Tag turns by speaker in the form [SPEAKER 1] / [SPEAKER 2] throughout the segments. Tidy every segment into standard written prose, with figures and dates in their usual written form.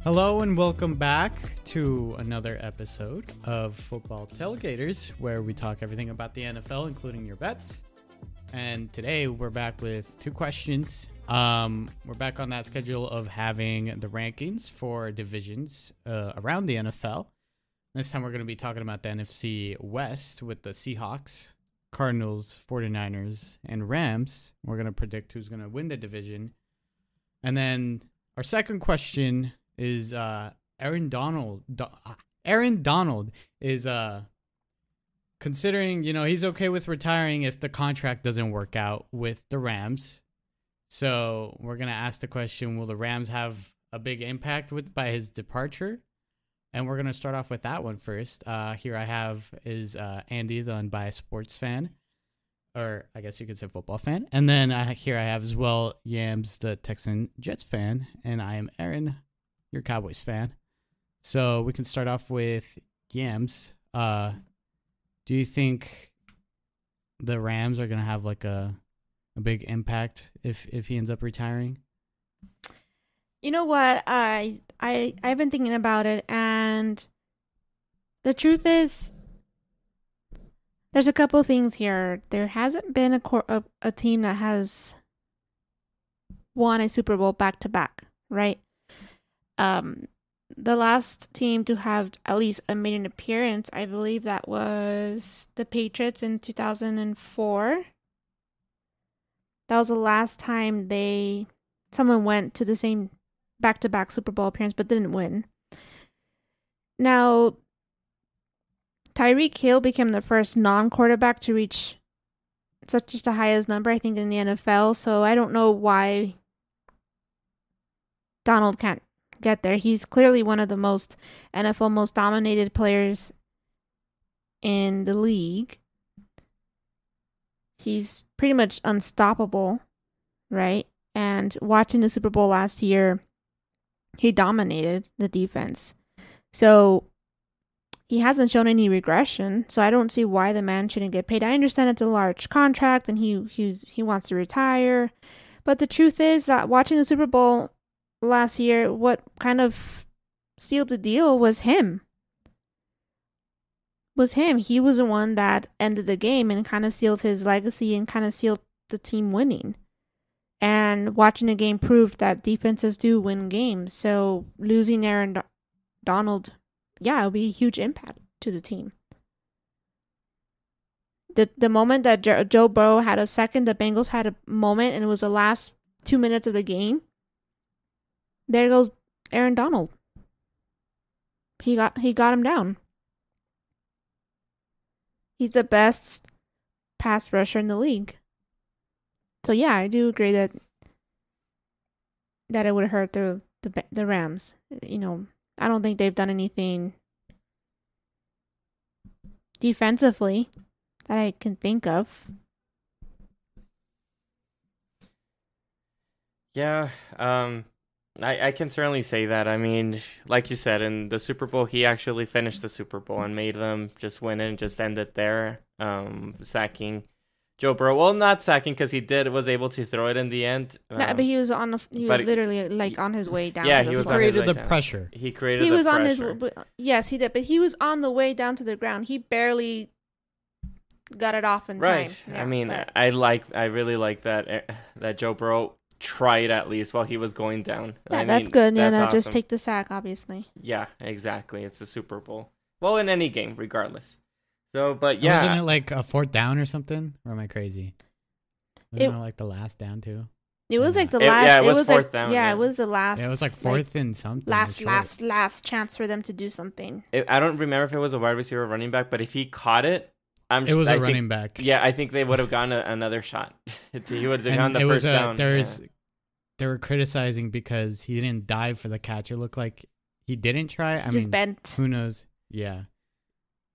[SPEAKER 1] Hello and welcome back to another episode of Football Tailgaters, where we talk everything about the NFL, including your bets. And today we're back with two questions. We're back on that schedule of having the rankings for divisions around the NFL. This time we're going to be talking about the NFC West with the Seahawks, Cardinals, 49ers, and Rams. We're going to predict who's going to win the division. And then our second question is Aaron Donald is considering, he's okay with retiring if the contract doesn't work out with the Rams. So we're going to ask the question, will the Rams have a big impact by his departure? And we're going to start off with that one first. Here I have is Andy, the unbiased sports fan, or I guess you could say football fan. And then here I have as well Yams, the Texan Jets fan, and I am Aaron, your Cowboys fan. So we can start off with Yams. Do you think the Rams are going to have like a big impact if he ends up retiring?
[SPEAKER 2] You know what? I've been thinking about it, and the truth is, there's a couple things here. There hasn't been a team that has won a Super Bowl back to back, right? The last team to have at least made an appearance, I believe that was the Patriots in 2004. That was the last time someone went to the same back-to-back Super Bowl appearance but didn't win. Now, Tyreek Hill became the first non-quarterback to reach just the highest number, I think, in the NFL. So I don't know why Donald can't get there. He's clearly one of the NFL most dominated players in the league. He's pretty much unstoppable, right? And watching the Super Bowl last year, he dominated the defense. So he hasn't shown any regression. So I don't see why the man shouldn't get paid. I understand it's a large contract and he wants to retire. But the truth is that watching the Super Bowl last year, what kind of sealed the deal was him. He was the one that ended the game and kind of sealed his legacy and kind of sealed the team winning. And watching the game proved that defenses do win games. So losing Aaron Donald, it'll be a huge impact to the team. The moment that Joe Burrow had a second, the Bengals had a moment, and it was the last 2 minutes of the game. There goes Aaron Donald. He got him down. He's the best pass rusher in the league. So yeah, I do agree that it would hurt the Rams. I don't think they've done anything defensively that I can think of.
[SPEAKER 3] Yeah, I can certainly say that. I mean, like you said, in the Super Bowl, he actually finished the Super Bowl and made them just win it and just end it there, sacking Joe Burrow. Well, not sacking because he was able to throw it in the end.
[SPEAKER 2] No, but he was literally like on his way down.
[SPEAKER 3] Yeah,
[SPEAKER 2] to
[SPEAKER 3] he was
[SPEAKER 1] created the pressure.
[SPEAKER 3] He created the pressure.
[SPEAKER 2] Yes, he did, but he was on the way down to the ground. He barely got it off in time.
[SPEAKER 3] Yeah, I mean, I really like that Joe Burrow tried at least while he was going down.
[SPEAKER 2] Yeah, that's good.
[SPEAKER 3] That's awesome.
[SPEAKER 2] Just take the sack, obviously.
[SPEAKER 3] Yeah, exactly. It's a Super Bowl. Well, in any game, regardless. So, but yeah.
[SPEAKER 1] Wasn't it like a fourth down or something? Or am I crazy? Wasn't it like the last down too?
[SPEAKER 2] It was like the last.
[SPEAKER 3] It was fourth down.
[SPEAKER 2] Yeah, it was the last.
[SPEAKER 1] Yeah, it was like fourth and something.
[SPEAKER 2] Last chance for them to do something.
[SPEAKER 3] I don't remember if it was a wide receiver or running back, but if he caught it,
[SPEAKER 1] it was a running back.
[SPEAKER 3] Yeah, I think they would have gotten another shot. He would have gotten the first down.
[SPEAKER 1] They were criticizing because he didn't dive for the catch. It looked like he didn't try. I mean,
[SPEAKER 2] bent.
[SPEAKER 1] Who knows? Yeah.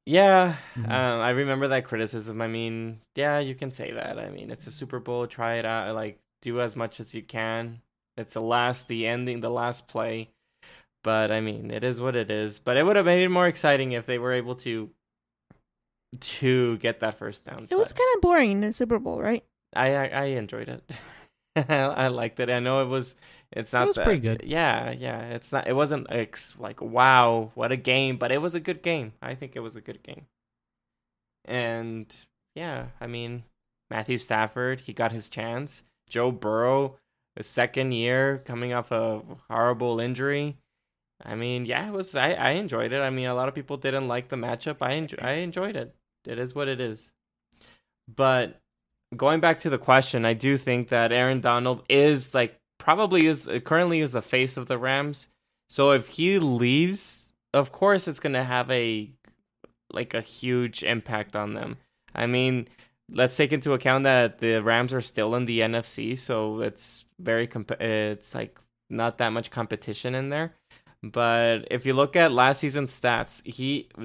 [SPEAKER 3] Yeah,
[SPEAKER 1] Mm-hmm.
[SPEAKER 3] I remember that criticism. I mean, yeah, you can say that. I mean, it's a Super Bowl. Try it out. Like, do as much as you can. It's the last play. But, I mean, it is what it is. But it would have made it more exciting if they were able to get that first down.
[SPEAKER 2] It was kind of boring in the Super Bowl, right?
[SPEAKER 3] I enjoyed it. I liked it. I know it was. It's not
[SPEAKER 1] It was
[SPEAKER 3] that.
[SPEAKER 1] pretty good.
[SPEAKER 3] Yeah, yeah. It's not. It wasn't like wow, what a game, but it was a good game. I think it was a good game. And yeah, I mean, Matthew Stafford, he got his chance. Joe Burrow, his second year coming off a horrible injury. I mean, yeah, it was. I enjoyed it. I mean, a lot of people didn't like the matchup. I enjoyed it. It is what it is. But going back to the question, I do think that Aaron Donald is like probably is currently is the face of the Rams. So if he leaves, of course it's gonna have a huge impact on them. I mean, let's take into account that the Rams are still in the NFC, so it's it's like not that much competition in there. But if you look at last season's stats,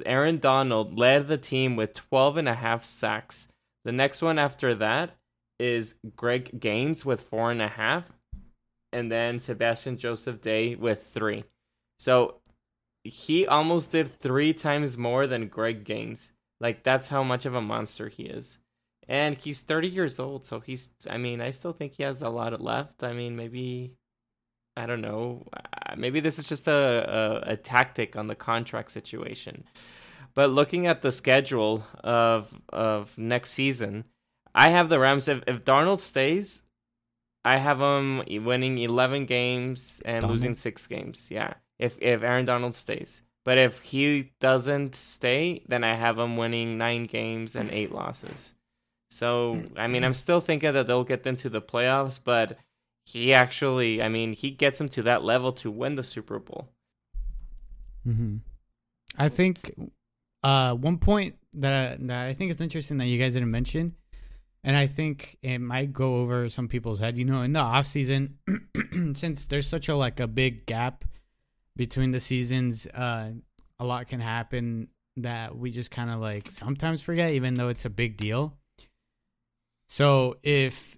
[SPEAKER 3] Aaron Donald led the team with 12 and a half sacks. The next one after that is Greg Gaines with 4.5, and then Sebastian Joseph Day with 3. So he almost did 3 times more than Greg Gaines. Like, that's how much of a monster he is. And he's 30 years old, so I still think he has a lot left. I mean, maybe, I don't know, maybe this is just a tactic on the contract situation. But looking at the schedule of next season, I have the Rams. If Darnold stays, I have them winning 11 games and losing 6 games. Yeah, if Aaron Donald stays. But if he doesn't stay, then I have them winning 9 games and 8 losses. So, I mean, I'm still thinking that they'll get into the playoffs, but he gets them to that level to win the Super Bowl.
[SPEAKER 1] Mm-hmm. I think one point that I think is interesting that you guys didn't mention, and I think it might go over some people's head, in the offseason, since there's such a big gap between the seasons, a lot can happen that we just kind of sometimes forget, even though it's a big deal. So if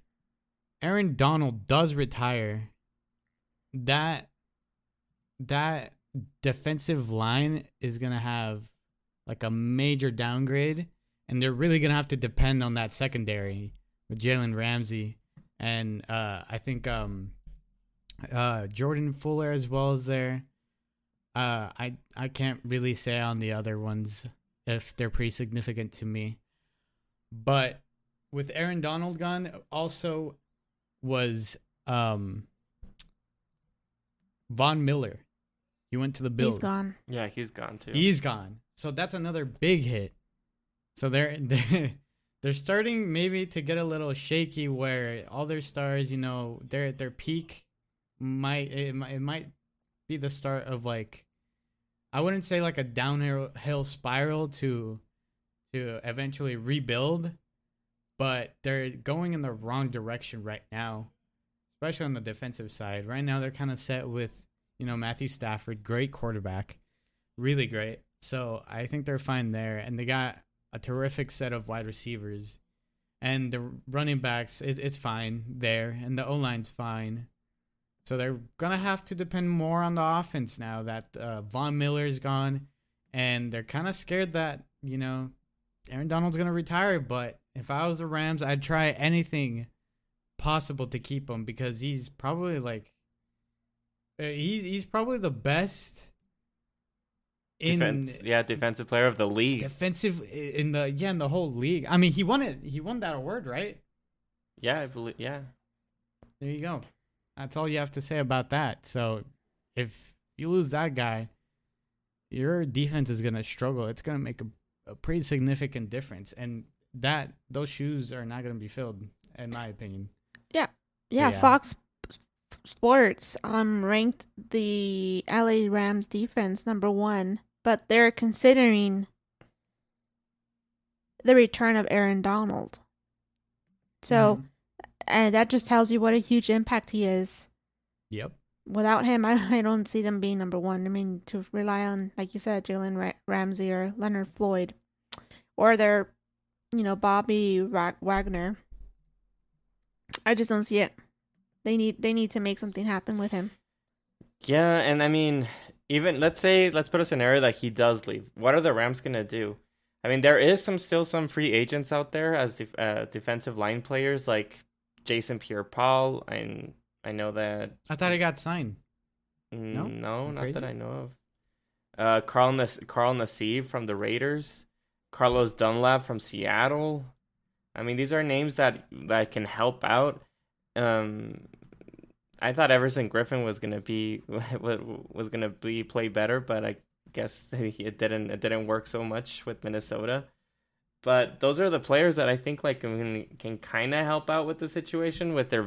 [SPEAKER 1] Aaron Donald does retire, that defensive line is going to have a major downgrade, and they're really going to have to depend on that secondary with Jalen Ramsey. And I think Jordan Fuller as well is there. I can't really say on the other ones if they're pretty significant to me. But with Aaron Donald gone, also was Von Miller. He went to the Bills.
[SPEAKER 2] He's gone.
[SPEAKER 3] Yeah, he's gone too.
[SPEAKER 1] He's gone. So that's another big hit. So they're starting maybe to get a little shaky where all their stars, they're at their peak. It might be the start of I wouldn't say a downhill spiral to eventually rebuild, but they're going in the wrong direction right now, especially on the defensive side. Right now they're kind of set with Matthew Stafford, great quarterback, really great. So I think they're fine there, and they got a terrific set of wide receivers, and the running backs, it's fine there, and the O-line's fine. So they're going to have to depend more on the offense now that Von Miller's gone, and they're kind of scared that, Aaron Donald's going to retire. But if I was the Rams, I'd try anything possible to keep him, because he's probably he's probably the best
[SPEAKER 3] defensive player of the league.
[SPEAKER 1] Defensive in the whole league. I mean, he won it. He won that award, right?
[SPEAKER 3] Yeah, I believe. Yeah.
[SPEAKER 1] There you go. That's all you have to say about that. So if you lose that guy, your defense is going to struggle. It's going to make a pretty significant difference. And those shoes are not going to be filled, in my opinion.
[SPEAKER 2] Yeah. Fox Sports ranked the LA Rams defense number 1, but they're considering the return of Aaron Donald. So and that just tells you what a huge impact he is.
[SPEAKER 1] Yep.
[SPEAKER 2] Without him, I don't see them being number 1. I mean, to rely on, like you said, Jalen Ramsey or Leonard Floyd, or their, Bobby Wagner. I just don't see it. They need to make something happen with him.
[SPEAKER 3] Yeah, and I mean, even let's put a scenario that he does leave. What are the Rams gonna do? I mean, there is still some free agents out there as defensive line players, like Jason Pierre-Paul. I know that.
[SPEAKER 1] I thought he got signed.
[SPEAKER 3] No, not
[SPEAKER 1] crazy?
[SPEAKER 3] that I know of. Carl Nassib from the Raiders, Carlos Dunlap from Seattle. I mean, these are names that can help out. I thought Everson Griffin was gonna be play better, but I guess it didn't work so much with Minnesota. But those are the players that I think like can kind of help out with the situation with their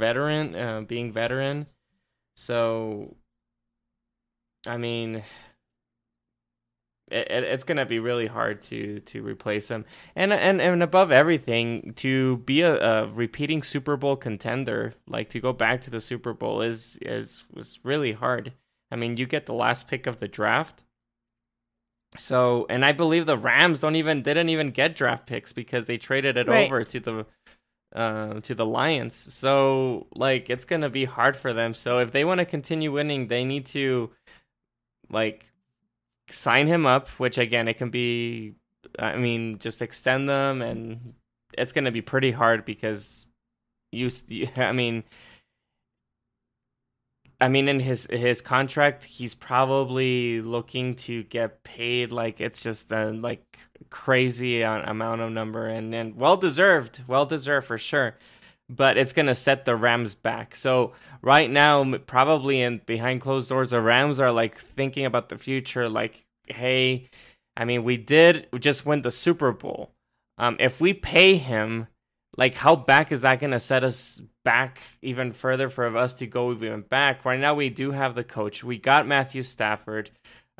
[SPEAKER 3] being veteran. So, I mean, it's gonna be really hard to replace him, and above everything, to be a repeating Super Bowl contender, like to go back to the Super Bowl was really hard. I mean, you get the last pick of the draft, so, and I believe the Rams didn't even get draft picks because they traded it over to the Lions. So, like, it's gonna be hard for them. So, if they want to continue winning, they need to like sign him up, which again, it can be, I mean, just extend them, and it's going to be pretty hard because I mean, in his contract, he's probably looking to get paid like it's just a like crazy amount of number, and well deserved for sure. But it's going to set the Rams back. So right now, probably in behind closed doors, the Rams are like thinking about the future. Like, hey, I mean, we just win the Super Bowl. If we pay him, like, how back is that going to set us back even further for us to go even back? Right now, we do have the coach. We got Matthew Stafford.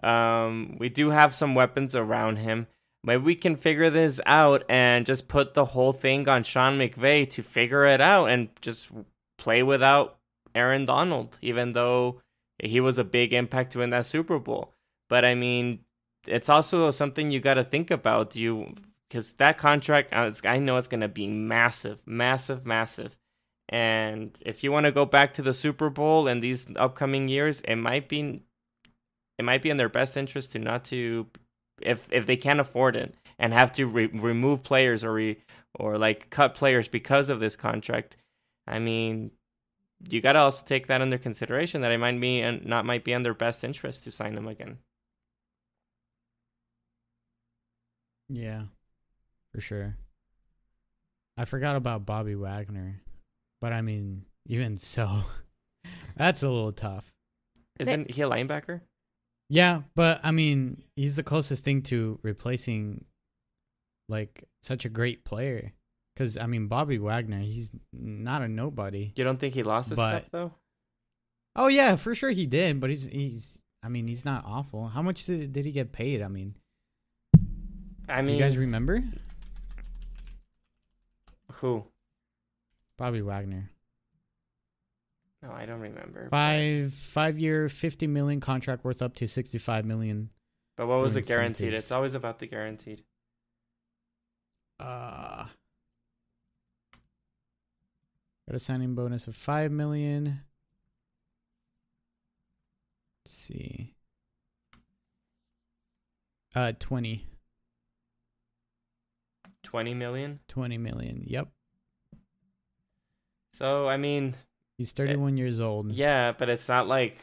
[SPEAKER 3] We do have some weapons around him. Maybe we can figure this out and just put the whole thing on Sean McVay to figure it out and just play without Aaron Donald, even though he was a big impact to win that Super Bowl. But I mean, it's also something you got to think about. Because that contract, I know it's going to be massive, massive, massive. And if you want to go back to the Super Bowl in these upcoming years, it might be in their best interest to not to. If they can't afford it and have to remove players or like cut players because of this contract, I mean, you got to also take that under consideration that it might be in their best interest to sign them again.
[SPEAKER 1] Yeah, for sure. I forgot about Bobby Wagner, but I mean, even so, that's a little tough.
[SPEAKER 3] Isn't he a linebacker?
[SPEAKER 1] Yeah, but I mean, he's the closest thing to replacing like such a great player. Because I mean, Bobby Wagner, he's not a nobody.
[SPEAKER 3] You don't think he lost his stuff though?
[SPEAKER 1] Oh yeah, for sure he did. But he's I mean, he's not awful. How much did he get paid? I mean, do you guys remember?
[SPEAKER 3] Who?
[SPEAKER 1] Bobby Wagner.
[SPEAKER 3] No, I don't remember.
[SPEAKER 1] 5-year, $50 million contract worth up to $65 million.
[SPEAKER 3] But what was the guaranteed? It's always about the guaranteed.
[SPEAKER 1] Got a signing bonus of $5 million. Let's see. 20.
[SPEAKER 3] 20 million?
[SPEAKER 1] 20 million. Yep.
[SPEAKER 3] So, I mean,
[SPEAKER 1] he's 31 years old.
[SPEAKER 3] Yeah, but it's not like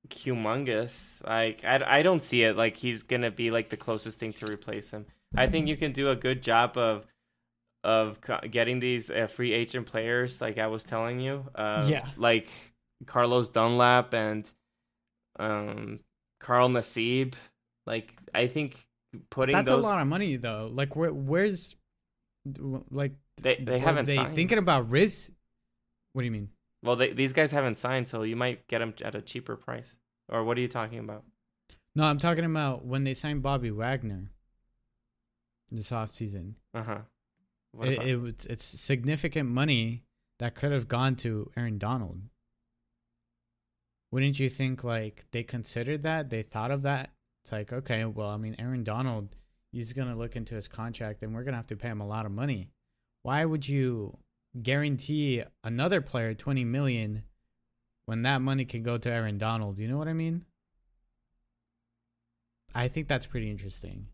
[SPEAKER 3] humongous. Like, I don't see it like he's gonna be like the closest thing to replace him. I think you can do a good job of getting these free agent players, like I was telling you. Like Carlos Dunlap and Carl Nassib. Like, I think that's
[SPEAKER 1] a lot of money though. Like, where's like
[SPEAKER 3] they haven't signed.
[SPEAKER 1] Thinking about risk? What do you mean?
[SPEAKER 3] Well, these guys haven't signed, so you might get them at a cheaper price. Or what are you talking about?
[SPEAKER 1] No, I'm talking about when they signed Bobby Wagner this offseason.
[SPEAKER 3] Uh-huh.
[SPEAKER 1] It's significant money that could have gone to Aaron Donald. Wouldn't you think, like, they considered that? They thought of that? It's like, okay, well, I mean, Aaron Donald, he's going to look into his contract, and we're going to have to pay him a lot of money. Why would you guarantee another player $20 million when that money can go to Aaron Donald? You know what I mean? I think that's pretty interesting.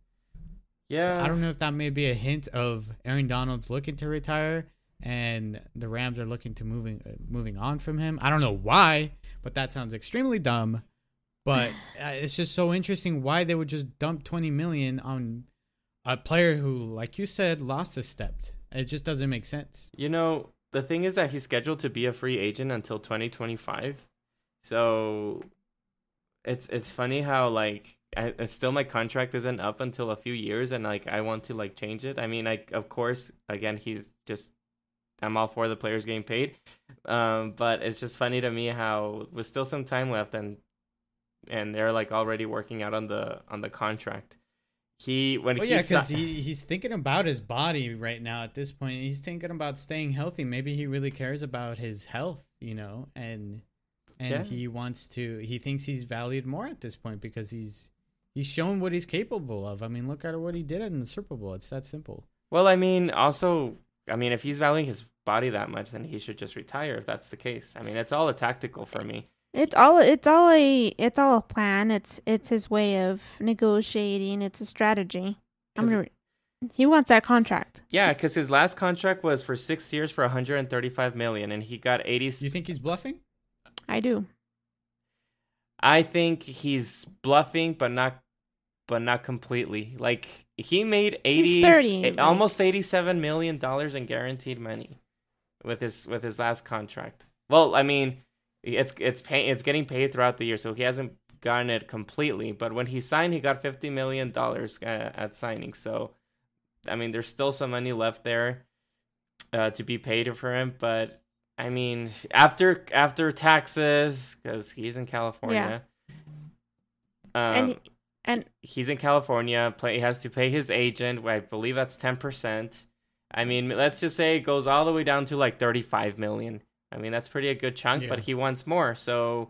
[SPEAKER 3] Yeah.
[SPEAKER 1] I don't know if that may be a hint of Aaron Donald's looking to retire, and the Rams are looking to moving on from him. I don't know why, but that sounds extremely dumb. But it's just so interesting why they would just dump $20 million on a player who, like you said, lost a step. It just doesn't make sense.
[SPEAKER 3] You know, the thing is that he's scheduled to be a free agent until 2025. So it's funny how like still my contract isn't up until a few years, and like I want to like change it. I mean, like of course, again, I'm all for the players getting paid, but it's just funny to me how there's still some time left, and they're like already working out on the contract.
[SPEAKER 1] Because he's thinking about his body right now at this point. He's thinking about staying healthy. Maybe he really cares about his health, and he thinks he's valued more at this point because he's shown what he's capable of. I mean, look at what he did in the Super Bowl. It's that simple.
[SPEAKER 3] Well, I mean, also, if he's valuing his body that much, then he should just retire if that's the case. I mean, it's all a tactical for me.
[SPEAKER 2] It's all a plan. It's his way of negotiating. It's a strategy. He wants that contract.
[SPEAKER 3] Yeah, because his last contract was for 6 years for $135 million, and he got 80.
[SPEAKER 1] You think he's bluffing?
[SPEAKER 2] I do.
[SPEAKER 3] I think he's bluffing, but not completely. Like he made almost $87 million in guaranteed money with his last contract. Well, I mean, it's getting paid throughout the year, so he hasn't gotten it completely. But when he signed, he got $50 million at signing. So, I mean, there's still some money left there to be paid for him. But I mean, after taxes, because he's in California,
[SPEAKER 2] and
[SPEAKER 3] he's in California. He has to pay his agent. I believe that's 10%. I mean, let's just say it goes all the way down to like $35 million. I mean, that's pretty a good chunk, but he wants more. So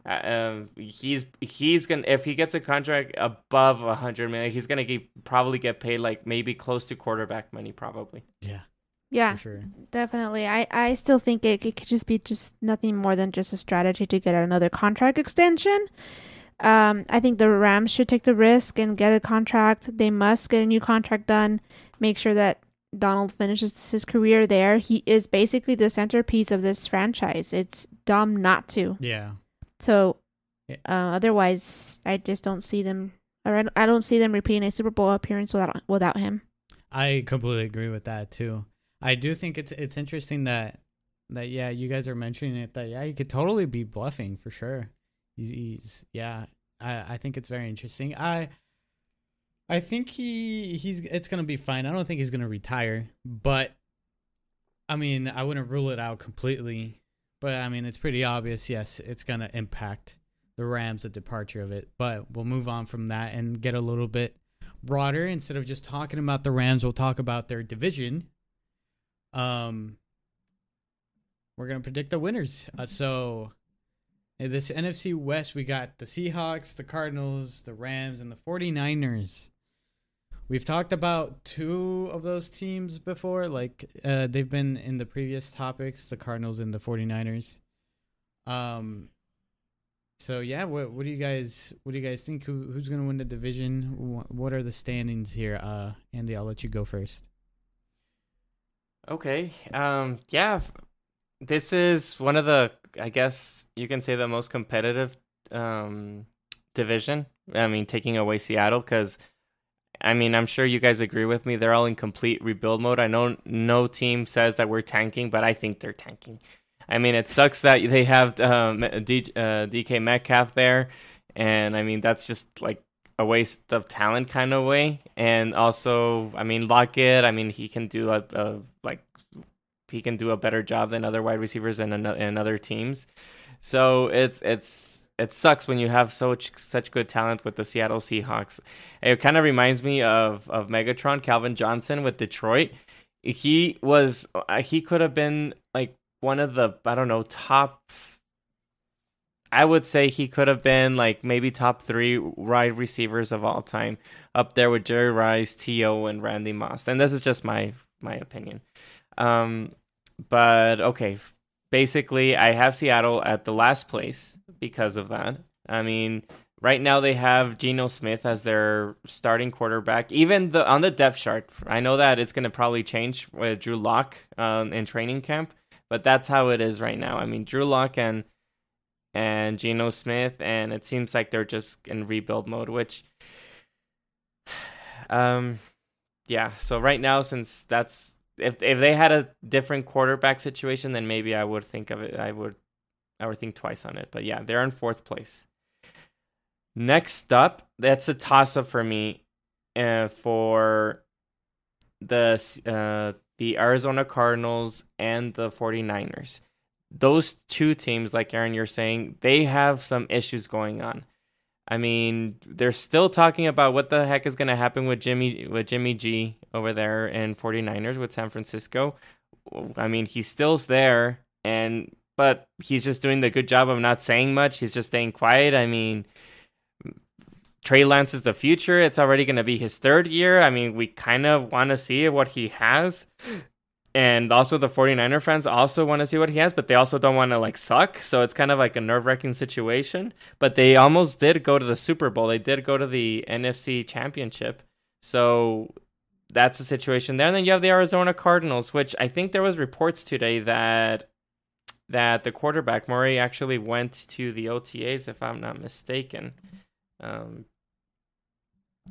[SPEAKER 3] he's gonna, if he gets a contract above $100 million, he's gonna probably get paid like maybe close to quarterback money, probably.
[SPEAKER 2] Yeah,
[SPEAKER 1] for sure.
[SPEAKER 2] Definitely. I still think it could just be just nothing more than just a strategy to get another contract extension. I think the Rams should take the risk and get a contract. They must get a new contract done. Make sure that Donald finishes his career there. He is basically the centerpiece of this franchise. It's dumb not to.
[SPEAKER 1] Yeah.
[SPEAKER 2] So, otherwise, I just don't see them. Or I don't see them repeating a Super Bowl appearance without him.
[SPEAKER 1] I completely agree with that too. I do think it's interesting that you guys are mentioning it, that he could totally be bluffing for sure. I think it's very interesting. I think it's gonna be fine. I don't think he's gonna retire, but I mean, I wouldn't rule it out completely. But I mean, it's pretty obvious. Yes, it's gonna impact the Rams, the departure of it. But we'll move on from that and get a little bit broader. Instead of just talking about the Rams, we'll talk about their division. We're gonna predict the winners. So in this NFC West, we got the Seahawks, the Cardinals, the Rams, and the 49ers. We've talked about two of those teams before. Like they've been in the previous topics, the Cardinals and the 49ers. So yeah, what do you guys think? Who's gonna win the division? What are the standings here? Andy, I'll let you go first.
[SPEAKER 3] Okay. This is one of the, I guess you can say, the most competitive division. I mean, taking away Seattle, because I mean, I'm sure you guys agree with me. They're all in complete rebuild mode. I know no team says that we're tanking, but I think they're tanking. I mean, it sucks that they have DK Metcalf there, and I mean, that's just like a waste of talent kind of way. And also, I mean, Lockett, I mean, he can do he can do a better job than other wide receivers and other teams. So it sucks when you have such good talent with the Seattle Seahawks. It kind of reminds me of Megatron, Calvin Johnson with Detroit. He could have been like one of the, I don't know, top. I would say he could have been like maybe top 3 wide receivers of all time, up there with Jerry Rice, T.O., and Randy Moss. And this is just my opinion. But okay, basically I have Seattle at the last place because of that. I mean, right now they have Geno Smith as their starting quarterback. Even on the depth chart, I know that it's going to probably change with Drew Lock in training camp, but that's how it is right now. I mean, Drew Lock and Geno Smith, and it seems like they're just in rebuild mode, which yeah. So right now, since that's if they had a different quarterback situation, then maybe I would think of it. I would think twice on it. But yeah, they're in 4th place. Next up, that's a toss up for me for the Arizona Cardinals and the 49ers. Those two teams, like Aaron, you're saying, they have some issues going on. I mean, they're still talking about what the heck is going to happen with Jimmy G over there in 49ers with San Francisco. I mean, he's still there, but he's just doing the good job of not saying much. He's just staying quiet. I mean, Trey Lance is the future. It's already going to be his 3rd year. I mean, we kind of want to see what he has. And also the 49er fans also want to see what he has, but they also don't want to suck. So it's kind of like a nerve-wracking situation. But they almost did go to the Super Bowl. They did go to the NFC Championship. So that's the situation there. And then you have the Arizona Cardinals, which I think there was reports today that the quarterback Murray actually went to the OTAs, if I'm not mistaken.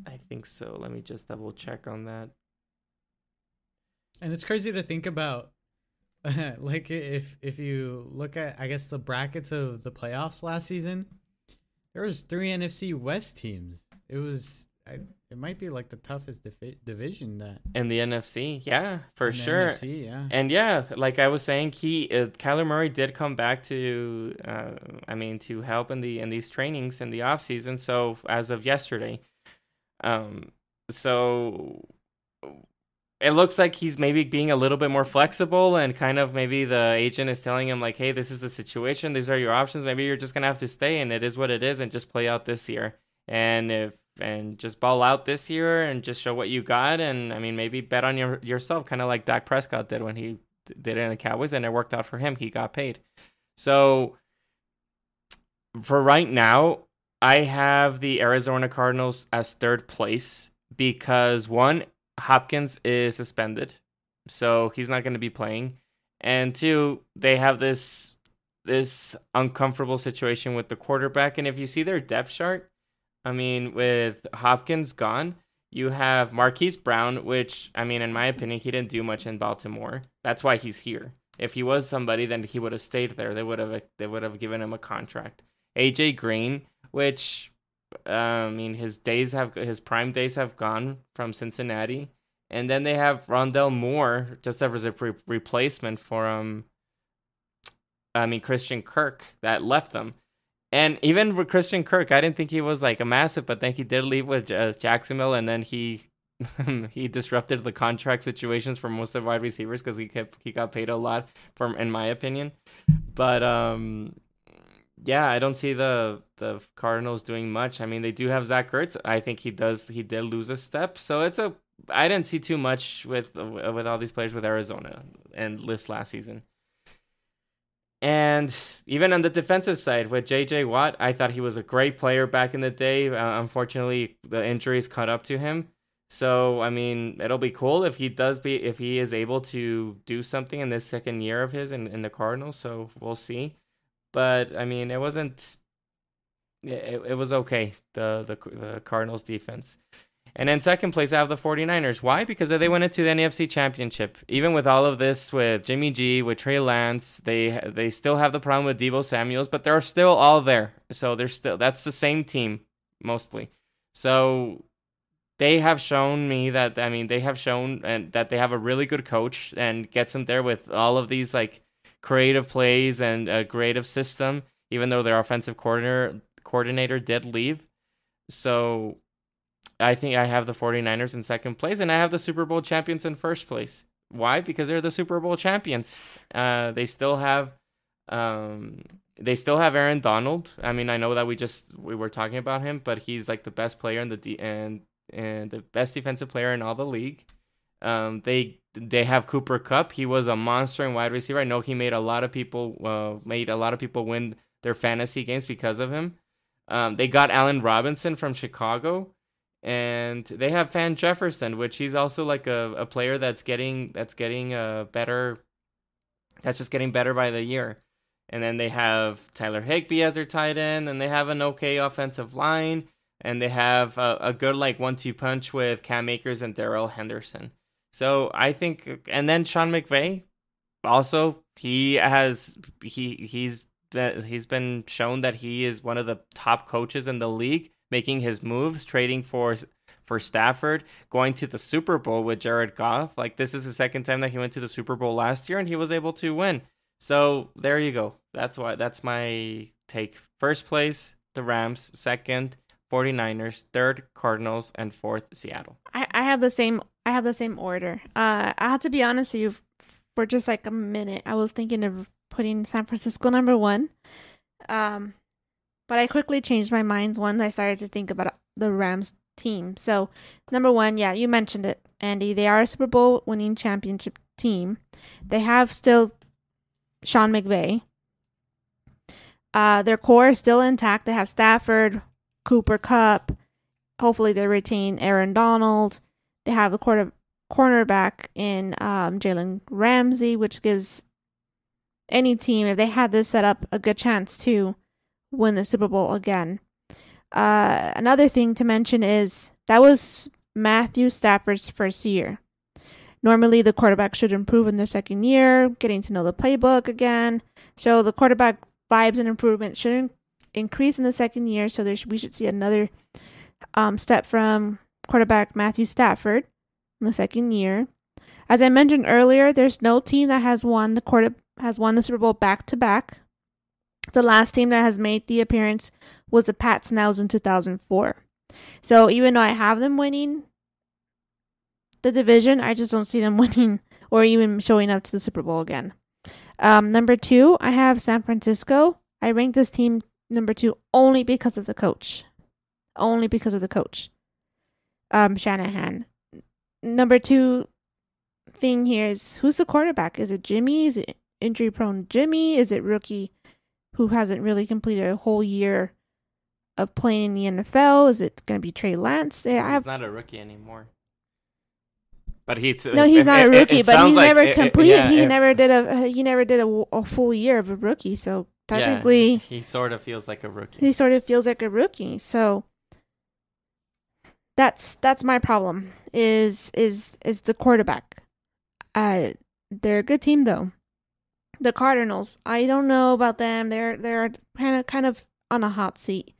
[SPEAKER 3] I think so. Let me just double check on that.
[SPEAKER 1] And it's crazy to think about, if you look at, I guess, the brackets of the playoffs last season, there was 3 NFC West teams. It might be the toughest division that
[SPEAKER 3] in the NFC, yeah, for sure.
[SPEAKER 1] NFC, yeah.
[SPEAKER 3] And yeah, like I was saying, Kyler Murray did come back to help in these trainings in the off season. So as of yesterday, so it looks like he's maybe being a little bit more flexible, and kind of maybe the agent is telling him hey, this is the situation. These are your options. Maybe you're just going to have to stay, and it is what it is, and just play out this year. And just ball out this year and just show what you got. And I mean, maybe bet on yourself, kind of like Dak Prescott did when he did it in the Cowboys, and it worked out for him. He got paid. So for right now, I have the Arizona Cardinals as 3rd place because 1, Hopkins is suspended, so he's not going to be playing. And 2, they have this uncomfortable situation with the quarterback. And if you see their depth chart, I mean, with Hopkins gone, you have Marquise Brown, which, I mean, in my opinion, he didn't do much in Baltimore. That's why he's here. If he was somebody, then he would have stayed there. They would have given him a contract. AJ Green, which his prime days have gone from Cincinnati. And then they have Rondell Moore just as a replacement for Christian Kirk that left them. And even with Christian Kirk, I didn't think he was a massive, but then he did leave with Jacksonville, and then he he disrupted the contract situations for most of wide receivers because he got paid a lot, in my opinion. But yeah, I don't see the Cardinals doing much. I mean, they do have Zach Ertz. I think he did lose a step, so I didn't see too much with all these players with Arizona and last season. And even on the defensive side with J.J. Watt, I thought he was a great player back in the day. Unfortunately, the injuries caught up to him. So, I mean, it'll be cool if he is able to do something in this 2nd year of his in the Cardinals. So we'll see. But I mean, it was okay, the Cardinals defense. And in 2nd place, I have the 49ers. Why? Because they went into the NFC Championship. Even with all of this, with Jimmy G, with Trey Lance, they still have the problem with Deebo Samuels, but they're still all there. So that's the same team, mostly. So they have shown me that, they have shown that they have a really good coach and gets them there with all of these creative plays and a creative system, even though their offensive coordinator did leave. So I think I have the 49ers in 2nd place, and I have the Super Bowl champions in 1st place. Why? Because they're the Super Bowl champions. They still have Aaron Donald. I mean, I know that we were talking about him, but he's the best player and the best defensive player in all the league. They have Cooper Kupp. He was a monster in wide receiver. I know he made a lot of people win their fantasy games because of him. They got Allen Robinson from Chicago, and they have Van Jefferson, which he's also like a player that's getting better. That's just getting better by the year. And then they have Tyler Higbee as their tight end, and they have an okay offensive line, and they have a good like 1-2 punch with Cam Akers and Darrell Henderson. So I think, and then Sean McVay, also he's been shown that he is one of the top coaches in the league, making his moves, trading for Stafford, going to the Super Bowl with Jared Goff. Like, this is the second time that he went to the Super Bowl last year, and he was able to win. So there you go. That's my take. First place, the Rams. Second, 49ers. Third, Cardinals, and fourth, Seattle.
[SPEAKER 2] I have the same order. I have to be honest with you, for just like a minute, I was thinking of putting San Francisco number 1. But I quickly changed my mind once I started to think about the Rams team. So, number 1, yeah, you mentioned it, Andy. They are a Super Bowl winning championship team. They have still Sean McVay. Their core is still intact. They have Stafford, Cooper Kupp. Hopefully they retain Aaron Donald. They have a cornerback in Jalen Ramsey, which gives any team, if they had this set up, a good chance to win the Super Bowl again. Another thing to mention is that was Matthew Stafford's first year. Normally, the quarterback should improve in their second year, getting to know the playbook again. So the quarterback vibes and improvement should increase in the second year. So we should see another step from quarterback Matthew Stafford in the second year. As I mentioned earlier, there's no team that has won the Super Bowl back to back. The last team that has made the appearance was the Pats, and that was in 2004. So even though I have them winning the division, I just don't see them winning or even showing up to the Super Bowl again. Number 2, I have San Francisco. I rank this team number 2 only because of the coach. Shanahan. Number 2 thing here is, who's the quarterback? Is it Jimmy? Is it injury-prone Jimmy? Is it rookie who hasn't really completed a whole year of playing in the NFL? Is it going to be Trey Lance?
[SPEAKER 3] He's not a rookie anymore. But he's
[SPEAKER 2] not a rookie. But he's never completed. He never did a full year of a rookie. So technically,
[SPEAKER 3] he sort of feels like a rookie.
[SPEAKER 2] So that's my problem. Is the quarterback? They're a good team though. The Cardinals, I don't know about them. They're kind of on a hot seat.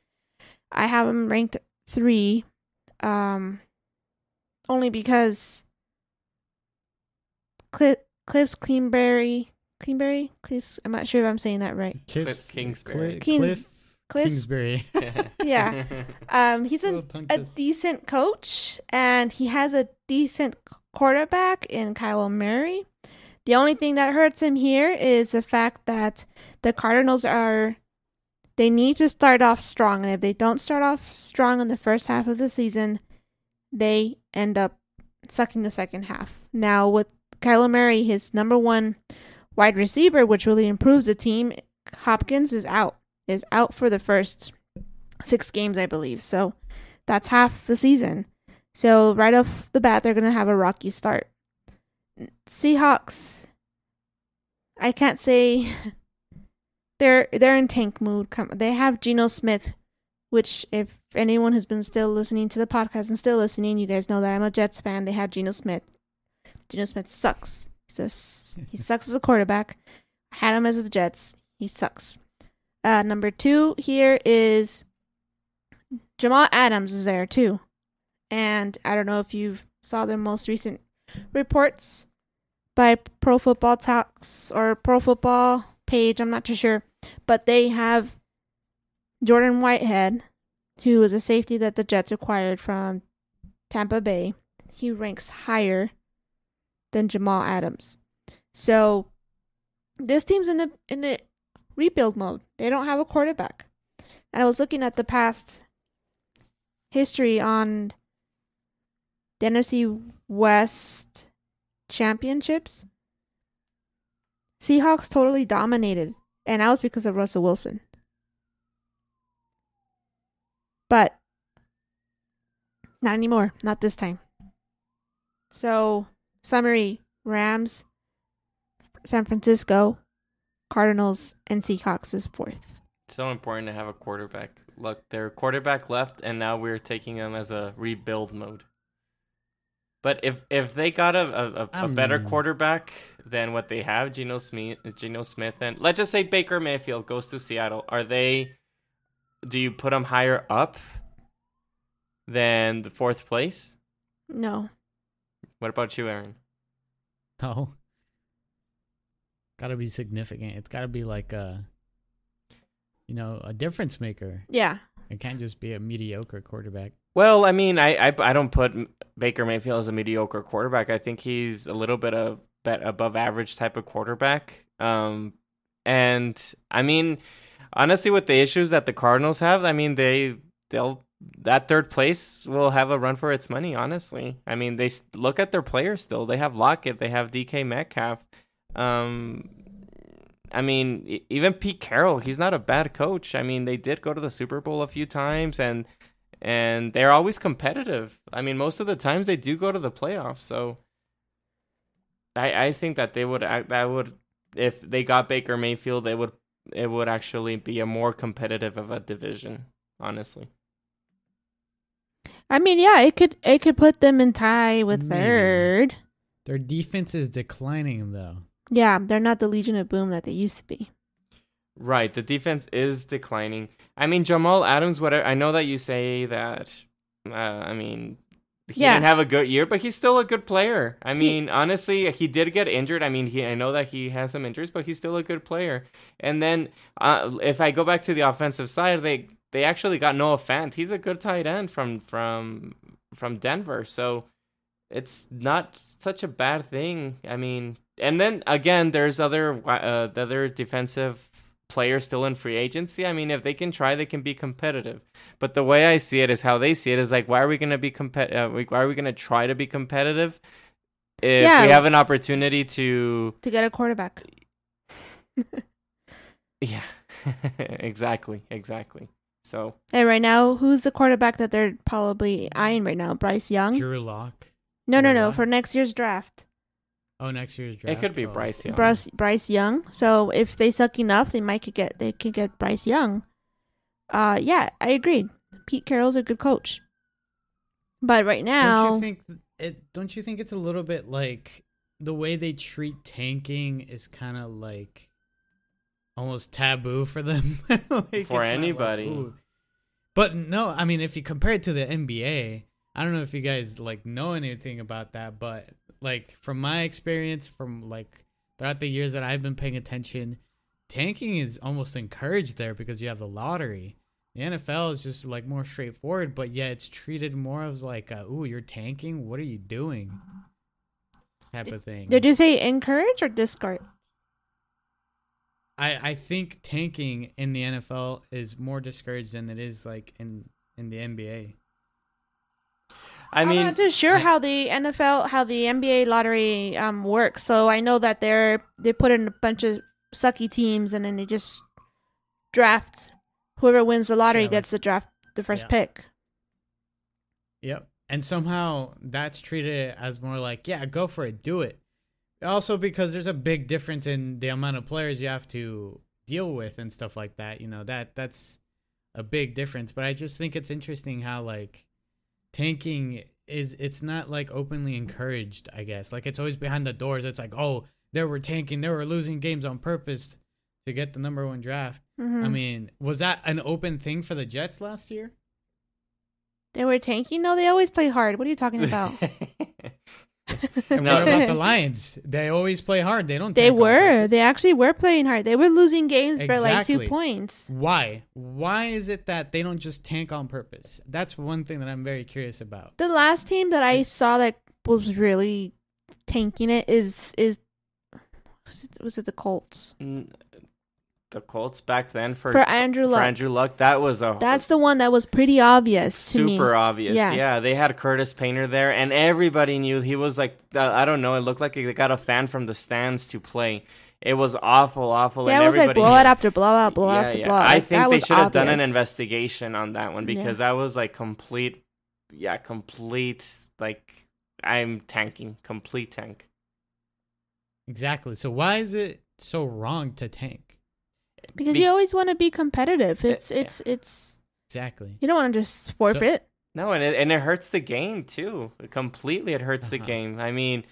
[SPEAKER 2] I have them ranked 3, only because Cliff Kingsbury. I'm not sure if I'm saying that right.
[SPEAKER 3] Cliff Kingsbury.
[SPEAKER 1] Kingsbury.
[SPEAKER 2] Yeah. He's a decent coach, and he has a decent quarterback in Kyler Murray. The only thing that hurts him here is the fact that the Cardinals they need to start off strong. And if they don't start off strong in the first half of the season, they end up sucking the second half. Now, with Kyler Murray, his number 1 wide receiver, which really improves the team, Hopkins, is out for the first 6 games, I believe. So that's half the season. So right off the bat, they're going to have a rocky start. Seahawks, I can't say they're in tank mood. They have Geno Smith, which if anyone has been still listening to the podcast and still listening, you guys know that I'm a Jets fan. They have Geno Smith. Geno Smith sucks. He sucks as a quarterback. I had him as the Jets. He sucks. Number 2 here is Jamal Adams is there too. And I don't know if you saw their most recent reports by Pro Football Talks or Pro Football page. I'm not too sure. But they have Jordan Whitehead, who is a safety that the Jets acquired from Tampa Bay. He ranks higher than Jamal Adams. So this team's in a rebuild mode. They don't have a quarterback. And I was looking at the past history on the NFC West championships. Seahawks totally dominated, and that was because of Russell Wilson. But not anymore. Not this time. So, summary: Rams, San Francisco, Cardinals, and Seahawks is fourth.
[SPEAKER 3] It's so important to have a quarterback. Look, their quarterback left, and now we're taking them as a rebuild mode. But if they got a better quarterback than what they have, Geno Smith, and let's just say Baker Mayfield goes to Seattle, do you put them higher up than the fourth place?
[SPEAKER 2] No.
[SPEAKER 3] What about you, Aaron?
[SPEAKER 1] No. Gotta be significant. It's gotta be like a difference maker.
[SPEAKER 2] Yeah.
[SPEAKER 1] It can't just be a mediocre quarterback.
[SPEAKER 3] Well, I mean, I don't put Baker Mayfield as a mediocre quarterback. I think he's a little bit above average type of quarterback. And I mean, honestly, with the issues that the Cardinals have, I mean, that third place will have a run for its money. Honestly, I mean, they look at their players still. They have Lockett, they have DK Metcalf. I mean, even Pete Carroll, he's not a bad coach. I mean, they did go to the Super Bowl a few times, and they're always competitive. I mean, most of the times they do go to the playoffs. So I think that if they got Baker Mayfield, it would actually be a more competitive of a division, honestly.
[SPEAKER 2] I mean, yeah, it could put them in tie with third.
[SPEAKER 1] Their defense is declining, though.
[SPEAKER 2] Yeah, they're not the Legion of Boom that they used to be.
[SPEAKER 3] Right, the defense is declining. I mean, Jamal Adams, I know that you say that, I mean, he didn't have a good year, but he's still a good player. I mean, honestly, he did get injured. I mean, I know that he has some injuries, but he's still a good player. And then if I go back to the offensive side, they actually got Noah Fant. He's a good tight end from Denver, so it's not such a bad thing. I mean, and then again, there's other defensive players still in free agency. I mean, if they can try, they can be competitive. But the way I see it is how they see it is like, why are we going to be why are we going to try to be competitive if we have an opportunity to
[SPEAKER 2] get a quarterback?
[SPEAKER 3] Yeah, exactly. So,
[SPEAKER 2] and right now, who's the quarterback that they're probably eyeing right now? Bryce Young?
[SPEAKER 1] Drew Lock.
[SPEAKER 2] No, for next year's draft.
[SPEAKER 1] Oh, next year's draft.
[SPEAKER 3] It could be Bryce Young.
[SPEAKER 2] Bryce Young. So if they suck enough, they could get Bryce Young. Yeah, I agree. Pete Carroll's a good coach. But right now,
[SPEAKER 1] don't you think it's a little bit like the way they treat tanking is kind of like almost taboo for them? Like,
[SPEAKER 3] for anybody.
[SPEAKER 1] Like, but no, I mean, if you compare it to the NBA, I don't know if you guys like know anything about that, but like from my experience, from like throughout the years that I've been paying attention, tanking is almost encouraged there because you have the lottery. The NFL is just like more straightforward, but yeah, it's treated more as like, ooh, you're tanking? What are you doing? Type of thing.
[SPEAKER 2] Did you say encourage or discard?
[SPEAKER 1] I think tanking in the NFL is more discouraged than it is like in the NBA.
[SPEAKER 2] I'm not too sure how the NBA lottery works. So I know that they put in a bunch of sucky teams, and then they just draft whoever wins the lottery gets the first pick.
[SPEAKER 1] Yep, and somehow that's treated as more like, yeah, go for it, do it. Also, because there's a big difference in the amount of players you have to deal with and stuff like that. You know, that's a big difference. But I just think it's interesting how like tanking it's not like openly encouraged, I guess. Like it's always behind the doors. It's like, oh, they were tanking, they were losing games on purpose to get the number one draft.
[SPEAKER 2] Mm-hmm.
[SPEAKER 1] I mean, was that an open thing for the Jets last year?
[SPEAKER 2] They were tanking? No, they always play hard. What are you talking about?
[SPEAKER 1] And what about the Lions? They always play hard. They don't.
[SPEAKER 2] They actually were playing hard. They were losing games by like 2 points.
[SPEAKER 1] Why is it that they don't just tank on purpose? That's one thing that I'm very curious about.
[SPEAKER 2] The last team that I saw that was really tanking it was it the Colts?
[SPEAKER 3] The Colts back then for
[SPEAKER 2] Andrew Luck.
[SPEAKER 3] For Andrew Luck, that's
[SPEAKER 2] the one that was pretty obvious to me.
[SPEAKER 3] Super obvious.
[SPEAKER 2] Yes.
[SPEAKER 3] Yeah, they had Curtis Painter there, and everybody knew he was like, I don't know, it looked like they got a fan from the stands to play. It was awful.
[SPEAKER 2] Yeah,
[SPEAKER 3] and
[SPEAKER 2] it was like
[SPEAKER 3] everybody,
[SPEAKER 2] blowout after blowout, blowout after blowout.
[SPEAKER 3] I
[SPEAKER 2] Like,
[SPEAKER 3] think
[SPEAKER 2] that
[SPEAKER 3] they
[SPEAKER 2] was
[SPEAKER 3] should have done an
[SPEAKER 2] obvious.
[SPEAKER 3] investigation on that one because that was like complete, like I'm tanking, complete tank.
[SPEAKER 1] Exactly. So why is it so wrong to tank?
[SPEAKER 2] Because you always want to be competitive. It's
[SPEAKER 1] Exactly.
[SPEAKER 2] you don't want to just forfeit.
[SPEAKER 3] No, and it hurts the game too. Completely, it hurts the game. I mean,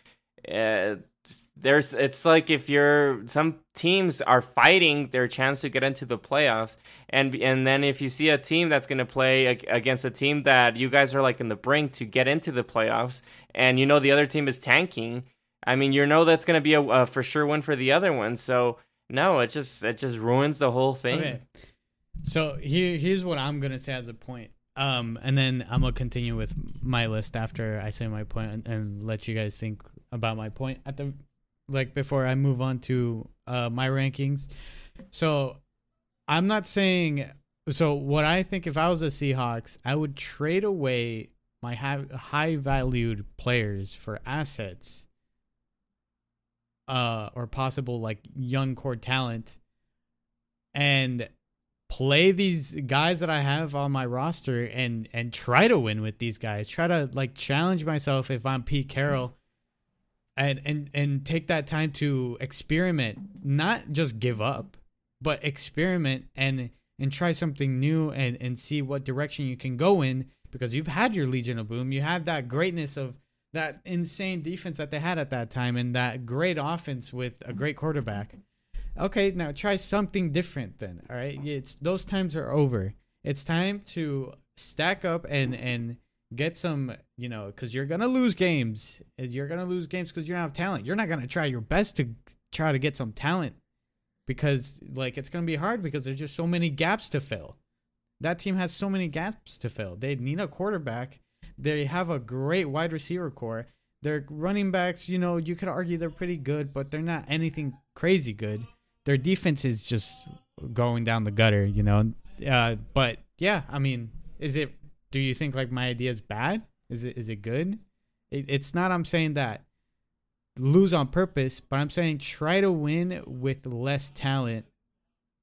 [SPEAKER 3] it's like if some teams are fighting their chance to get into the playoffs, and then if you see a team that's going to play against a team that you guys are like in the brink to get into the playoffs, and you know the other team is tanking, I mean, you know that's going to be a for sure win for the other one. So no, it just ruins the whole thing.
[SPEAKER 1] Okay. So here's what I'm gonna say as a point. And then I'm gonna continue with my list after I say my point and let you guys think about my point before I move on to my rankings. So I'm not saying. So what I think, if I was the Seahawks, I would trade away my high valued players for assets, or possible like young core talent, and play these guys that I have on my roster and try to win with these guys. Try to like challenge myself if I'm Pete Carroll, and take that time to experiment, not just give up, but experiment and try something new and see what direction you can go in, because you've had your Legion of Boom. You had that greatness of that insane defense that they had at that time and that great offense with a great quarterback. Okay, now try something different then, all right? Those times are over. It's time to stack up and get some, because you're going to lose games. You're going to lose games because you don't have talent. You're not going to try your best to try to get some talent because, like, it's going to be hard because there's just so many gaps to fill. That team has so many gaps to fill. They need a quarterback. They have a great wide receiver core. Their running backs, you could argue they're pretty good, but they're not anything crazy good. Their defense is just going down the gutter, But yeah, I mean, do you think like my idea is bad? Is it good? It's not. I'm saying that lose on purpose, but I'm saying try to win with less talent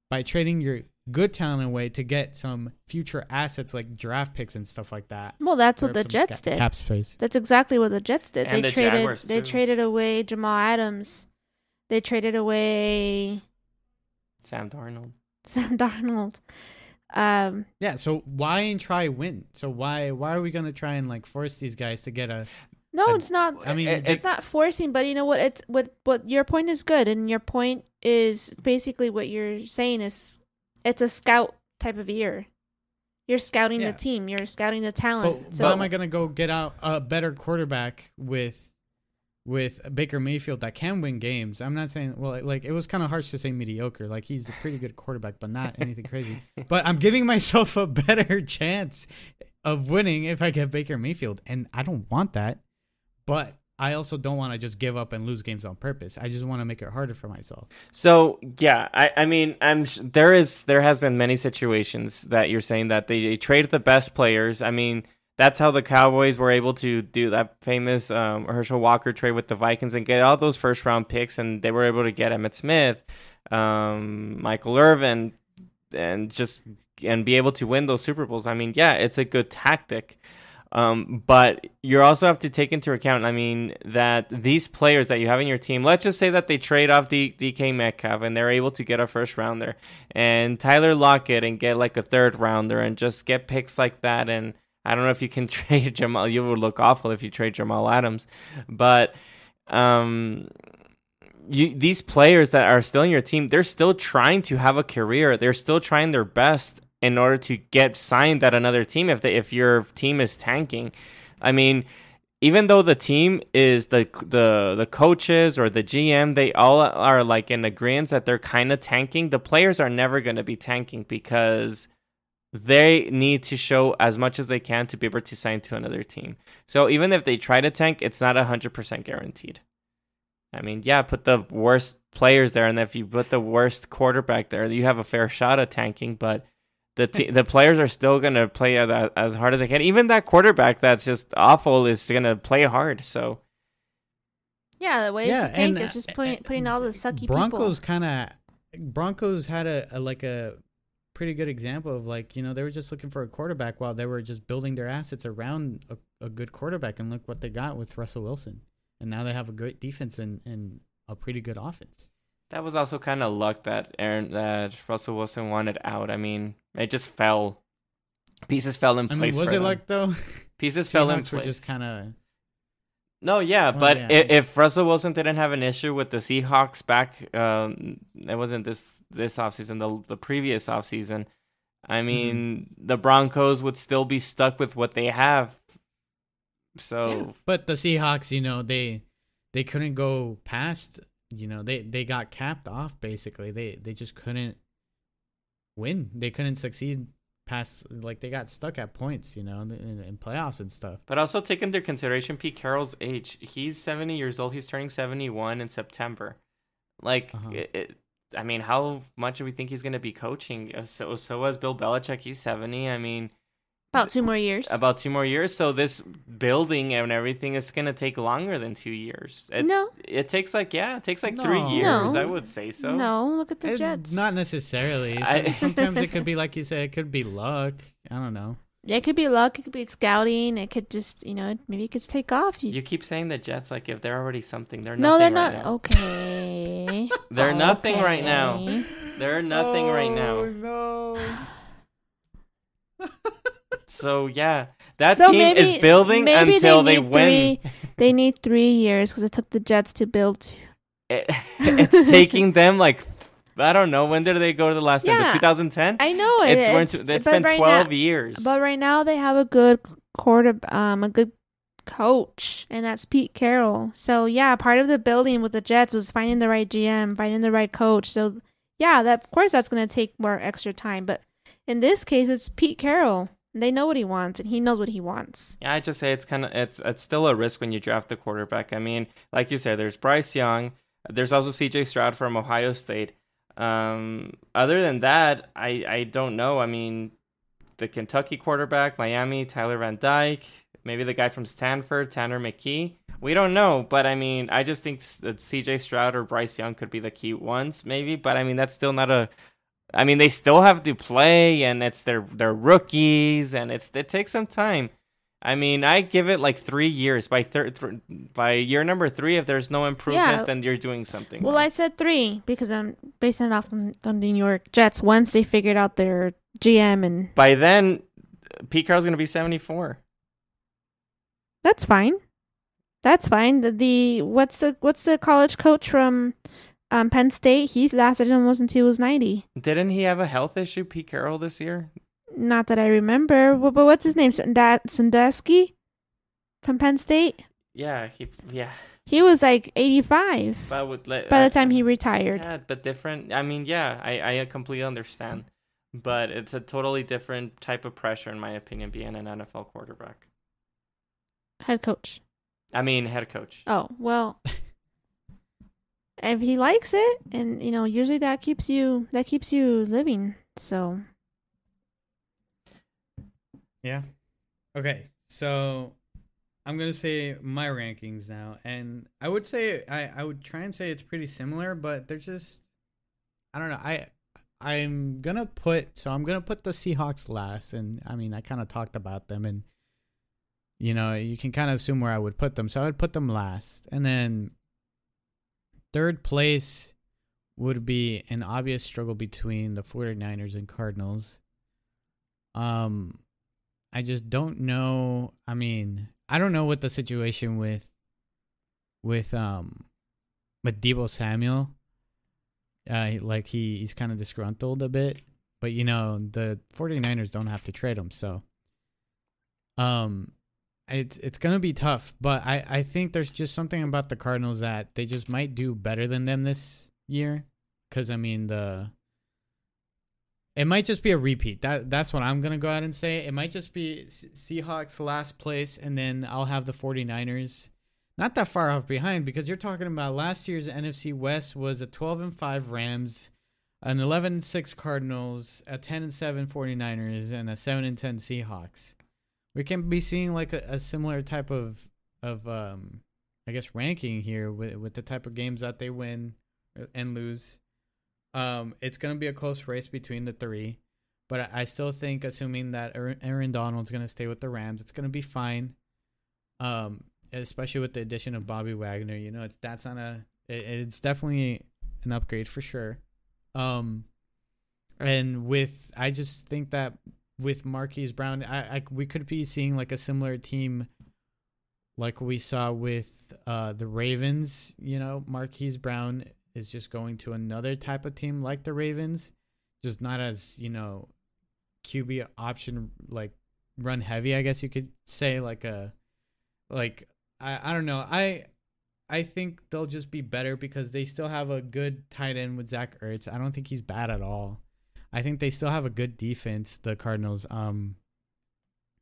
[SPEAKER 1] by trading your good talent away to get some future assets like draft picks and stuff like that.
[SPEAKER 2] Well, that's what the Jets did.
[SPEAKER 1] Cap space.
[SPEAKER 2] That's exactly what the Jets did.
[SPEAKER 3] And
[SPEAKER 2] They traded away Jamal Adams. They traded away
[SPEAKER 3] Sam
[SPEAKER 2] Darnold.
[SPEAKER 1] Yeah, so why try win? So why are we gonna try and like force these guys to get
[SPEAKER 2] it's not.
[SPEAKER 1] I mean,
[SPEAKER 2] it's not forcing, but you know what? It's what your point is good, and your point is basically what you're saying is it's a scout type of year. You're scouting the team. You're scouting the talent.
[SPEAKER 1] But why am I gonna go get out a better quarterback with Baker Mayfield that can win games? I'm not saying, like, it was kind of harsh to say mediocre. Like, he's a pretty good quarterback, but not anything crazy. But I'm giving myself a better chance of winning if I get Baker Mayfield, and I don't want that. But I also don't want to just give up and lose games on purpose. I just want to make it harder for myself.
[SPEAKER 3] So yeah, I mean, there has been many situations that you're saying that they traded the best players. I mean, that's how the Cowboys were able to do that famous Herschel Walker trade with the Vikings and get all those first round picks, and they were able to get Emmitt Smith, Michael Irvin, and be able to win those Super Bowls. I mean, yeah, it's a good tactic. But you also have to take into account, I mean, that these players that you have in your team, let's just say that they trade off DK Metcalf and they're able to get a first rounder and Tyler Lockett and get like a third rounder and just get picks like that. And I don't know if you can trade Jamal. You would look awful if you trade Jamal Adams. But these players that are still in your team, they're still trying to have a career. They're still trying their best in order to get signed at another team if your team is tanking. I mean, even though the team is the coaches or the GM, they all are like in agreement that they're kind of tanking, the players are never going to be tanking because they need to show as much as they can to be able to sign to another team. So even if they try to tank, it's not 100% guaranteed. I mean, yeah, put the worst players there, and if you put the worst quarterback there, you have a fair shot at tanking, but the players are still going to play as hard as they can. Even that quarterback that's just awful is going to play hard. So
[SPEAKER 2] Yeah, the way
[SPEAKER 1] Yeah,
[SPEAKER 2] to tank
[SPEAKER 1] and,
[SPEAKER 2] is just putting all the sucky
[SPEAKER 1] Broncos
[SPEAKER 2] people.
[SPEAKER 1] Broncos had a pretty good example of, like, you know, they were just looking for a quarterback while they were just building their assets around a good quarterback, and look what they got with Russell Wilson. And now they have a great defense and a pretty good offense.
[SPEAKER 3] That was also kind of luck that Russell Wilson wanted out. I mean, it just fell. Pieces fell in place.
[SPEAKER 1] Was
[SPEAKER 3] for
[SPEAKER 1] it
[SPEAKER 3] them.
[SPEAKER 1] luck though?
[SPEAKER 3] Pieces fell in
[SPEAKER 1] Seahawks were
[SPEAKER 3] place.
[SPEAKER 1] just kind of.
[SPEAKER 3] No, yeah,
[SPEAKER 1] Well,
[SPEAKER 3] but
[SPEAKER 1] yeah.
[SPEAKER 3] if Russell Wilson didn't have an issue with the Seahawks back, it wasn't this offseason, the previous offseason. I mean, the Broncos would still be stuck with what they have. So,
[SPEAKER 1] Yeah. But the Seahawks, you know, they couldn't go past. You know, they got capped off basically. They just couldn't win. They couldn't succeed past, like, they got stuck at points, you know, in playoffs and stuff.
[SPEAKER 3] but also take into consideration Pete Carroll's age. He's 70 years old. He's turning 71 in September. Like, I mean, how much do we think he's going to be coaching? So was Bill Belichick. He's 70. I mean,
[SPEAKER 2] About 2 more years.
[SPEAKER 3] about 2 more years. So this building and everything is going to take longer than 2 years.
[SPEAKER 2] No.
[SPEAKER 3] It takes like 3
[SPEAKER 1] No.
[SPEAKER 3] years.
[SPEAKER 2] No.
[SPEAKER 3] I would say so.
[SPEAKER 2] No, look at the Jets.
[SPEAKER 1] Not necessarily. Sometimes it could be, like you said, it could be luck. I don't know.
[SPEAKER 2] Yeah, it could be luck. It could be scouting. It could just, you know, maybe it could just take off.
[SPEAKER 3] You keep saying the Jets like if they're already something. They're
[SPEAKER 2] No,
[SPEAKER 3] nothing
[SPEAKER 2] they're
[SPEAKER 3] right
[SPEAKER 2] not.
[SPEAKER 3] now.
[SPEAKER 2] Okay.
[SPEAKER 3] They're nothing right now.
[SPEAKER 2] Okay.
[SPEAKER 3] They're nothing right now.
[SPEAKER 1] No.
[SPEAKER 3] So yeah, that
[SPEAKER 2] So
[SPEAKER 3] team is building
[SPEAKER 2] maybe
[SPEAKER 3] until they
[SPEAKER 2] need
[SPEAKER 3] win.
[SPEAKER 2] They need 3 years because it took the Jets to build.
[SPEAKER 3] It's taking them like, I don't know, when did they go to the last time?
[SPEAKER 2] Yeah.
[SPEAKER 3] The 2010?
[SPEAKER 2] I know
[SPEAKER 3] It's
[SPEAKER 2] but
[SPEAKER 3] been
[SPEAKER 2] right
[SPEAKER 3] 12
[SPEAKER 2] now,
[SPEAKER 3] years.
[SPEAKER 2] But right now they have a good a good coach, and that's Pete Carroll. So yeah, part of the building with the Jets was finding the right GM, finding the right coach. So yeah, that of course that's going to take more extra time. But in this case, it's Pete Carroll. They know what he wants, and he knows what he wants.
[SPEAKER 3] Yeah, I just say it's still a risk when you draft the quarterback. I mean, like you said, there's Bryce Young. There's also C.J. Stroud from Ohio State. Other than that, I don't know. I mean, the Kentucky quarterback, Miami, Tyler Van Dyke, maybe the guy from Stanford, Tanner McKee. We don't know, but I mean, I just think that C.J. Stroud or Bryce Young could be the key ones, maybe. But I mean, that's still not a. I mean, they still have to play, and it's they're rookies, and it takes some time. I mean, I give it like 3 years. By year number 3, if there's no improvement, then you're doing something.
[SPEAKER 2] Well,
[SPEAKER 3] wrong.
[SPEAKER 2] I said 3 because I'm basing it off on the New York Jets. Once they figured out their GM, and
[SPEAKER 3] by then, Pete Carroll's going to be 74.
[SPEAKER 2] that's fine. That's fine. What's the college coach from Penn State? He's lasted almost until he was 90.
[SPEAKER 3] Didn't he have a health issue, Pete Carroll, this year?
[SPEAKER 2] Not that I remember. But what's his name? Sandusky from Penn State?
[SPEAKER 3] Yeah,
[SPEAKER 2] He was like 85
[SPEAKER 3] But
[SPEAKER 2] by the time he retired.
[SPEAKER 3] Yeah, but different. I mean, yeah, I completely understand. But it's a totally different type of pressure, in my opinion, being an NFL quarterback.
[SPEAKER 2] Head coach.
[SPEAKER 3] I mean, head coach.
[SPEAKER 2] Oh, well, if he likes it, and you know, usually that keeps you living. So
[SPEAKER 1] Yeah. Okay. So I'm gonna say my rankings now, and I would say I would try and say it's pretty similar, but they're just, I don't know. I'm gonna put the Seahawks last, and I mean, I kind of talked about them, and you know, you can kind of assume where I would put them. So I would put them last, and then third place would be an obvious struggle between the 49ers and Cardinals. I just don't know. I mean, I don't know what the situation with Deebo Samuel. Like he's kind of disgruntled a bit, but you know, the 49ers don't have to trade him, so it's going to be tough, but I think there's just something about the Cardinals that they just might do better than them this year, cuz I mean, it might just be a repeat. That's what I'm going to go out and say. It might just be Seahawks last place, and then I'll have the 49ers not that far off behind, because you're talking about last year's NFC West was a 12-5 Rams, an 11-6 Cardinals, a 10-7 49ers, and a 7-10 Seahawks. We can be seeing like a similar type of I guess, ranking here with the type of games that they win and lose. It's going to be a close race between the three. But I still think, assuming that Aaron Donald's going to stay with the Rams, it's going to be fine. Especially with the addition of Bobby Wagner. You know, it's definitely an upgrade for sure. And I just think that with Marquise Brown, we could be seeing like a similar team like we saw with the Ravens. You know, Marquise Brown is just going to another type of team like the Ravens, just not as, you know, QB option, like run heavy, I guess you could say. I don't know. I think they'll just be better because they still have a good tight end with Zach Ertz. I don't think he's bad at all. I think they still have a good defense, the Cardinals. Yeah,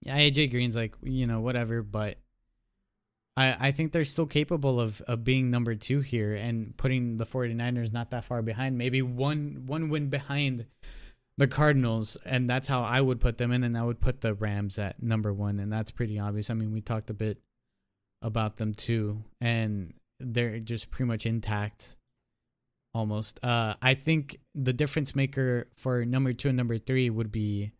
[SPEAKER 1] AJ Green's like, you know, whatever, but I think they're still capable of being number 2 here and putting the 49ers not that far behind, maybe one win behind the Cardinals, and that's how I would put them in, and I would put the Rams at number 1, and that's pretty obvious. I mean, we talked a bit about them too, and they're just pretty much intact almost. I think the difference maker for number 2 and number 3 would be,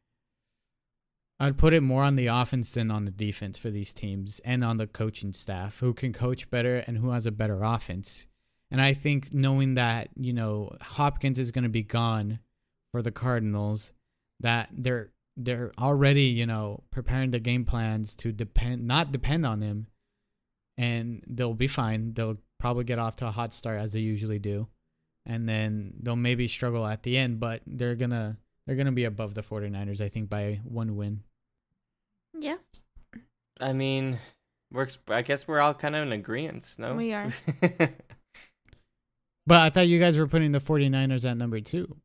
[SPEAKER 1] I'd put it more on the offense than on the defense for these teams, and on the coaching staff, who can coach better and who has a better offense. And I think knowing that, you know, Hopkins is going to be gone for the Cardinals, that they're already, you know, preparing the game plans to not depend on him, and they'll be fine. They'll probably get off to a hot start as they usually do, and then they'll maybe struggle at the end, but they're gonna be above the 49ers, I think, by 1 win.
[SPEAKER 2] Yeah.
[SPEAKER 3] I mean, I guess we're all kind of in agreement, no?
[SPEAKER 2] We are.
[SPEAKER 1] But I thought you guys were putting the 49ers at number 2.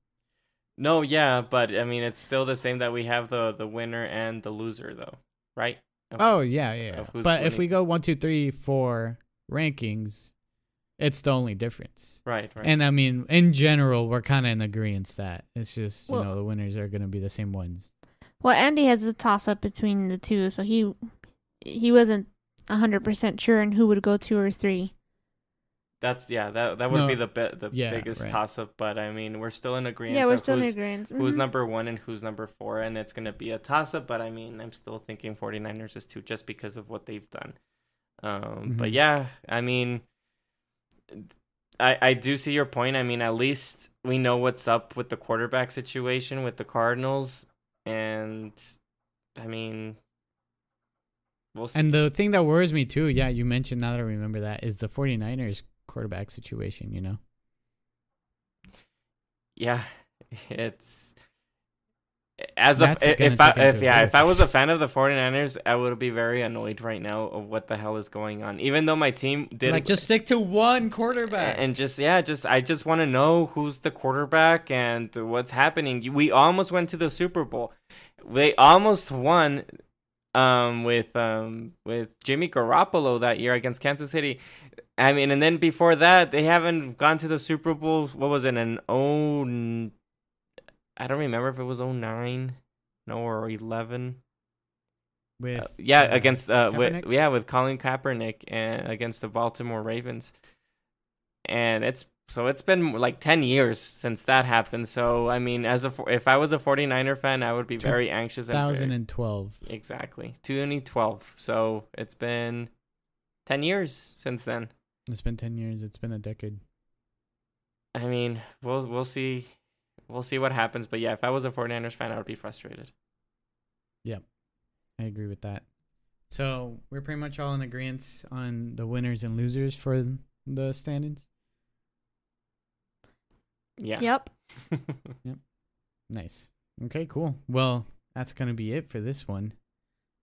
[SPEAKER 3] No, yeah, but I mean, it's still the same that we have the winner and the loser, though, right?
[SPEAKER 1] Yeah. But if we go 1, 2, 3, 4 rankings, it's the only difference.
[SPEAKER 3] Right.
[SPEAKER 1] And I mean, in general, we're kind of in agreement that it's just, you know, the winners are going to be the same ones.
[SPEAKER 2] Well, Andy has a toss-up between the two, so he wasn't 100% sure on who would go 2 or 3.
[SPEAKER 3] That would be the biggest toss-up, but I mean, we're still in agreement.
[SPEAKER 2] Yeah, we're still in agreement. Mm-hmm.
[SPEAKER 3] Who's number 1 and who's number 4, and it's going to be a toss-up, but I mean, I'm still thinking 49ers is 2 just because of what they've done. But yeah, I mean, I do see your point. I mean, at least we know what's up with the quarterback situation with the Cardinals, and I mean, we'll see.
[SPEAKER 1] And the thing that worries me too, yeah, you mentioned, now that I remember that, is the 49ers quarterback situation, you know?
[SPEAKER 3] Yeah, it's if I was a fan of the 49ers, I would be very annoyed right now of what the hell is going on. Even though my team did
[SPEAKER 1] just stick to one quarterback
[SPEAKER 3] and I just want to know who's the quarterback and what's happening. We almost went to the Super Bowl. They almost won with Jimmy Garoppolo that year against Kansas City. I mean, and then before that, they haven't gone to the Super Bowl. What was it, I don't remember if it was 09, or 11.
[SPEAKER 1] With
[SPEAKER 3] against
[SPEAKER 1] Kaepernick?
[SPEAKER 3] With Colin Kaepernick and against the Baltimore Ravens. And it's been like 10 years since that happened. So I mean, if I was a 49er fan, I would be very anxious.
[SPEAKER 1] 2012.
[SPEAKER 3] Exactly. 2012. So it's been 10 years since then.
[SPEAKER 1] It's been 10 years. It's been a decade.
[SPEAKER 3] I mean, we'll see. We'll see what happens. But yeah, if I was a 49ers fan, I would be frustrated.
[SPEAKER 1] Yep. I agree with that. So we're pretty much all in agreement on the winners and losers for the standings.
[SPEAKER 3] Yeah.
[SPEAKER 2] Yep.
[SPEAKER 1] Yep. Nice. Okay, cool. Well, that's going to be it for this one.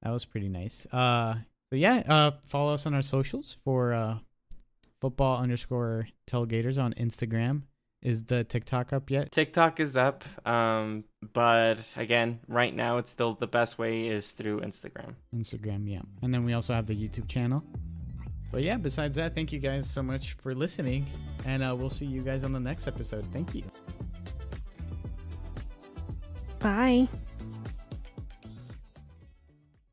[SPEAKER 1] That was pretty nice. So yeah, follow us on our socials for football_tailgaters on Instagram. Is the TikTok up yet?
[SPEAKER 3] TikTok is up. But again, right now it's still the best way is through Instagram.
[SPEAKER 1] Instagram, yeah. And then we also have the YouTube channel. But yeah, besides that, thank you guys so much for listening. And we'll see you guys on the next episode. Thank you.
[SPEAKER 2] Bye.